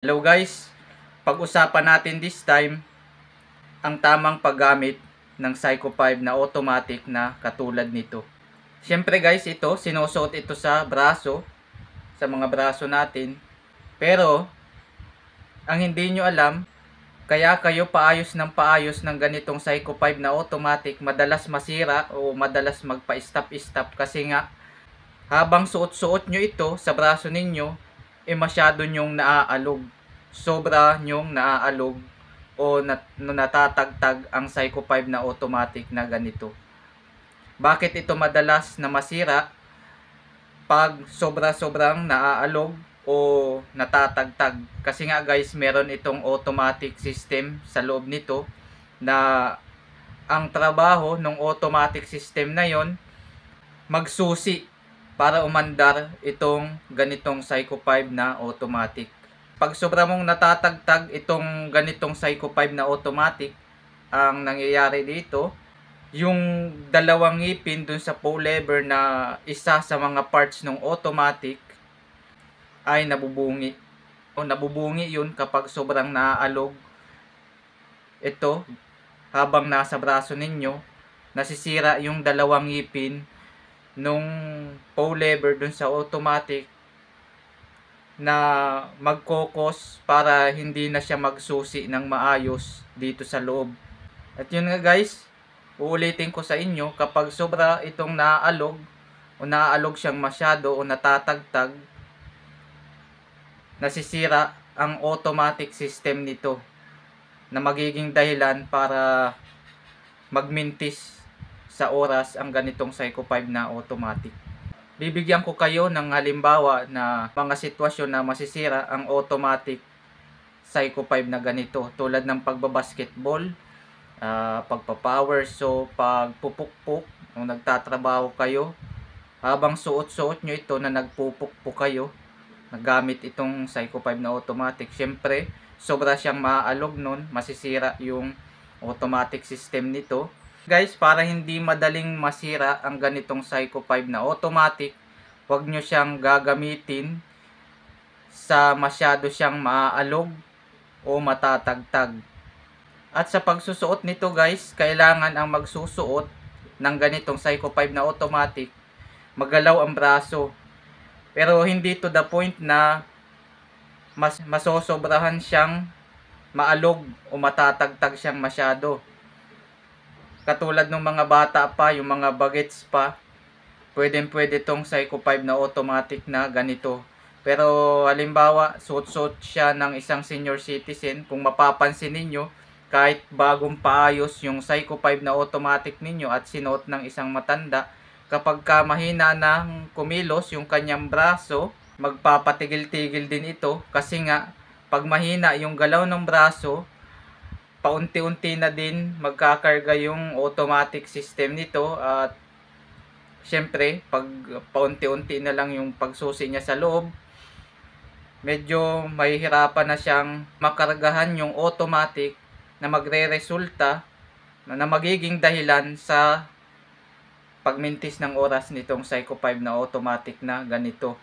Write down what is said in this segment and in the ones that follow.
Hello guys, pag-usapan natin this time ang tamang paggamit ng Psycho 5 na automatic na katulad nito. Siyempre guys, sinusuot ito sa braso, sa mga braso natin. Pero, ang hindi nyo alam, kaya kayo paayos ng ganitong Psycho 5 na automatic madalas masira o madalas magpa-stop-stop kasi nga habang suot-suot nyo ito sa braso ninyo, masyado nyong naaalog. Sobra nyong naaalog o natatagtag ang Psycho 5 na automatic na ganito. Bakit ito madalas na masira? Pag sobra-sobrang naaalog o natatagtag. Kasi nga guys, meron itong automatic system sa loob nito na ang trabaho ng automatic system na yon magsusi para umandar itong ganitong Psycho 5 na automatic. Pag sobra mong natatagtag itong ganitong Psycho 5 na automatic, ang nangyayari dito, yung dalawang ngipin dun sa pull lever na isa sa mga parts ng automatic ay nabubungi. O nabubungi yun kapag sobrang naaalog ito habang nasa braso ninyo, nasisira yung dalawang ngipin nung pull lever dun sa automatic na magkokos para hindi na siya magsusi ng maayos dito sa loob. At yun nga guys, uulitin ko sa inyo, kapag sobra itong naaalog o naaalog siyang masyado o natatagtag, nasisira ang automatic system nito na magiging dahilan para magmintis sa oras ang ganitong Psycho 5 na automatic. Bibigyan ko kayo ng halimbawa na mga sitwasyon na masisira ang automatic Psycho 5 na ganito, tulad ng pagbabasketball, pagpapower saw, pagpupukpuk, kung nagtatrabaho kayo, habang suot-suot nyo ito na nagpupukpuk kayo, nagamit itong Psycho 5 na automatic, syempre, sobra siyang maaalog nun, masisira yung automatic system nito. Guys, para hindi madaling masira ang ganitong Psycho 5 na automatic, huwag nyo siyang gagamitin sa masyado siyang maaalog o matatagtag. At sa pagsusuot nito guys, kailangan ang magsusuot ng ganitong Psycho 5 na automatic, magalaw ang braso. Pero hindi to the point na masosobrahan siyang maalog o matatagtag siyang masyado. Katulad ng mga bata pa, yung mga bagets pa, pwede itong Psycho 5 na automatic na ganito. Pero halimbawa, suot-suot siya ng isang senior citizen, kung mapapansin ninyo, kahit bagong paayos yung Psycho 5 na automatic ninyo at sinuot ng isang matanda, kapag ka mahina ng kumilos yung kanyang braso, magpapatigil-tigil din ito kasi nga pag mahina yung galaw ng braso, paunti-unti na din magkakarga yung automatic system nito at syempre pag paunti-unti na lang yung pagsusi niya sa loob, medyo mahihirapan na siyang makargahan yung automatic na magre-resulta na magiging dahilan sa pagmintis ng oras nitong Psycho 5 na automatic na ganito.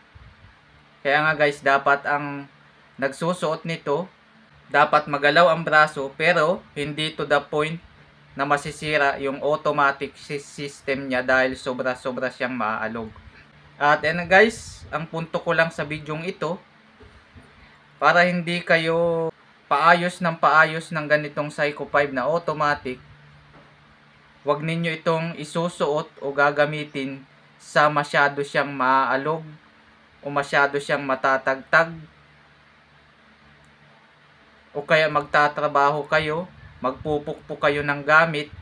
Kaya nga guys, dapat ang nagsusuot nito, dapat magalaw ang braso pero hindi to the point na masisira yung automatic system niya dahil sobra-sobra siyang maaalog. At guys, ang punto ko lang sa bidyong ito, para hindi kayo paayos ng ganitong Psycho 5 na automatic, huwag ninyo itong isusuot o gagamitin sa masyado siyang maaalog o masyado siyang matatagtag, o kaya magtatrabaho kayo, magpupukpuk kayo ng gamit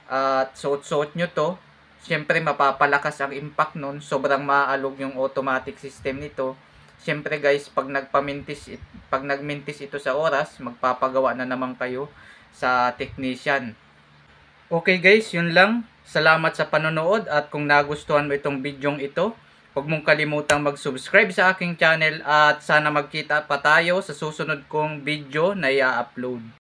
at suot-suot nyo to, syempre mapapalakas ang impact nun, sobrang maalog yung automatic system nito. Syempre guys, pag nagmintis ito sa oras, magpapagawa na naman kayo sa technician. Okay guys, yun lang. Salamat sa panonood at kung nagustuhan mo itong bidyong ito, huwag mong kalimutang mag-subscribe sa aking channel at sana magkita pa tayo sa susunod kong video na i-upload.